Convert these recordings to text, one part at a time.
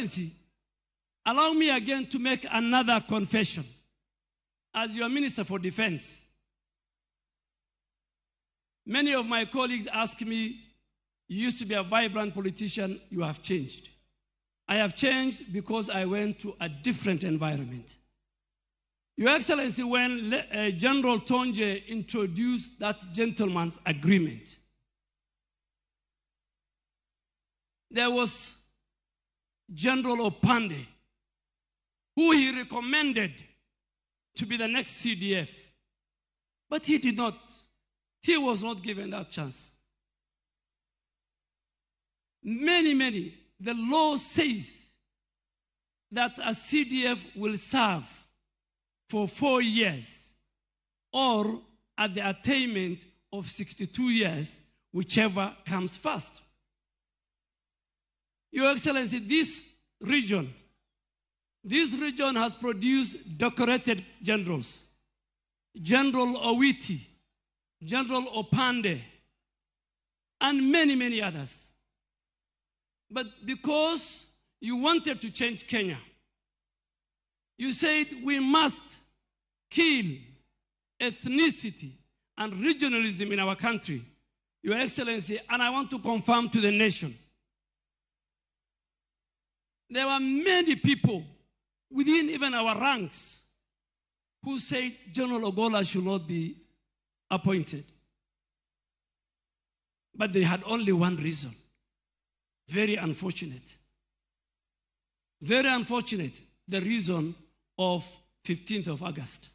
Excellency, allow me again to make another confession. As your Minister for Defense, many of my colleagues ask me, you used to be a vibrant politician, you have changed. I have changed because I went to a different environment. Your Excellency, when General Tonje introduced that gentleman's agreement, there was General Opande, who he recommended to be the next CDF. But he did not. He was not given that chance. Many, the law says that a CDF will serve for 4 years or at the attainment of 62 years, whichever comes first. Your Excellency, this region has produced decorated generals. General Owito, General Opande, and many others. But because you wanted to change Kenya, you said we must kill ethnicity and regionalism in our country. Your Excellency, and I want to confirm to the nation, there were many people within even our ranks who said General Ogolla should not be appointed. But they had only one reason. Very unfortunate. Very unfortunate, the reason of 15th of August.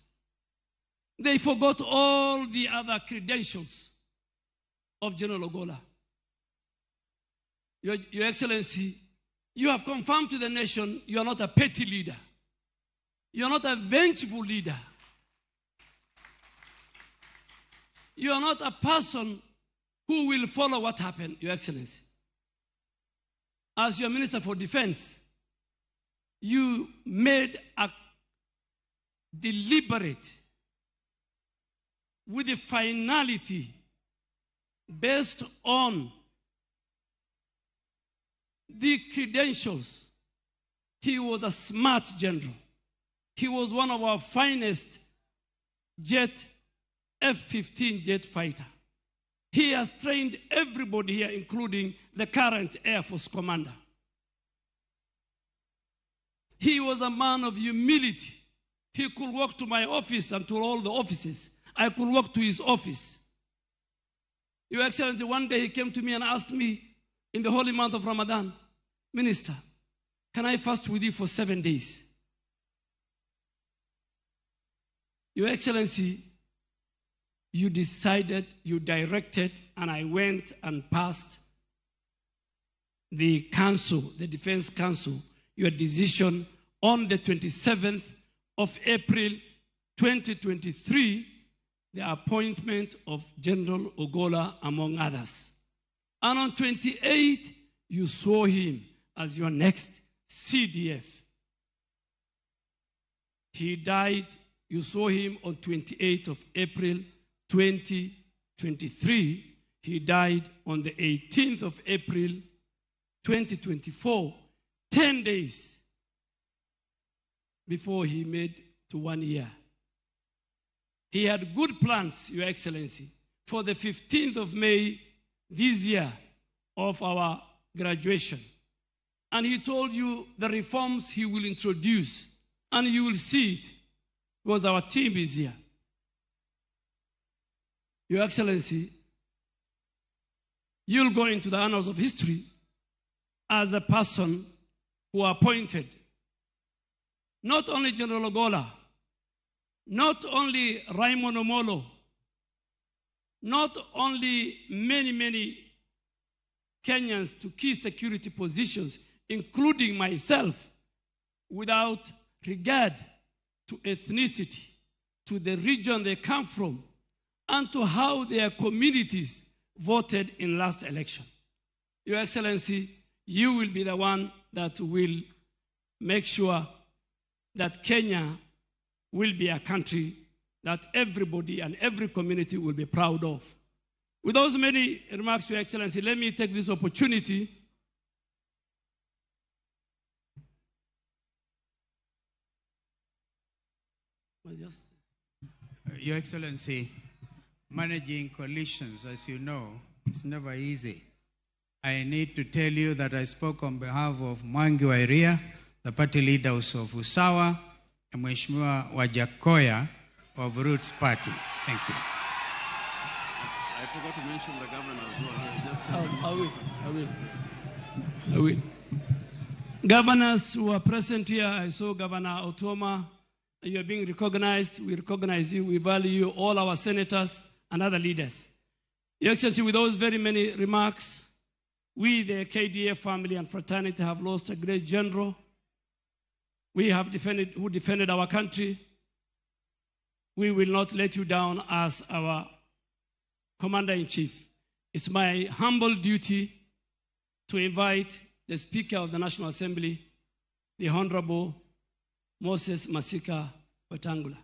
They forgot all the other credentials of General Ogolla. Your Excellency, you have confirmed to the nation you are not a petty leader. You are not a vengeful leader. You are not a person who will follow what happened, Your Excellency. As your Minister for Defense, you made a deliberate, with a finality based on the credentials. He was a smart general. He was one of our finest F-15 jet fighter. He has trained everybody here, including the current Air Force commander. He was a man of humility. He could walk to my office and to all the offices. I could walk to his office. Your Excellency, one day he came to me and asked me in the holy month of Ramadan, Minister, can I fast with you for 7 days? Your Excellency, you decided, you directed, and I went and passed the council, the Defense Council, your decision on the 27th of April 2023, the appointment of General Ogolla, among others. And on 28th, you saw him as your next CDF. He died, you saw him on 28th of April 2023. He died on the 18th of April 2024, 10 days before he made to 1 year. He had good plans, Your Excellency, for the 15th of May this year of our graduation. And he told you the reforms he will introduce, and you will see it because our team is here. Your Excellency, you'll go into the annals of history as a person who appointed not only General Ogolla, not only Raymond Omolo, not only many Kenyans to key security positions, including myself, without regard to ethnicity, to the region they come from, and to how their communities voted in last election. Your Excellency, you will be the one that will make sure that Kenya will be a country that everybody and every community will be proud of. With those many remarks, Your Excellency, let me take this opportunity Your Excellency, managing coalitions, as you know, is never easy. I need to tell you that I spoke on behalf of Mwangi wa Iria, the party leaders of Usawa, and Mheshimiwa Wajakoya of Roots Party. Thank you. I forgot to mention the governor as well. I will. Governors who are present here, I saw Governor Otoma. You are being recognized. We recognize you. We value you, all our senators and other leaders. Your Excellency, with those very many remarks, we, the KDF family and fraternity, have lost a great general. We have defended our country. We will not let you down as our Commander-in-Chief. It's my humble duty to invite the Speaker of the National Assembly, the Honorable Moses Masika Wetangula.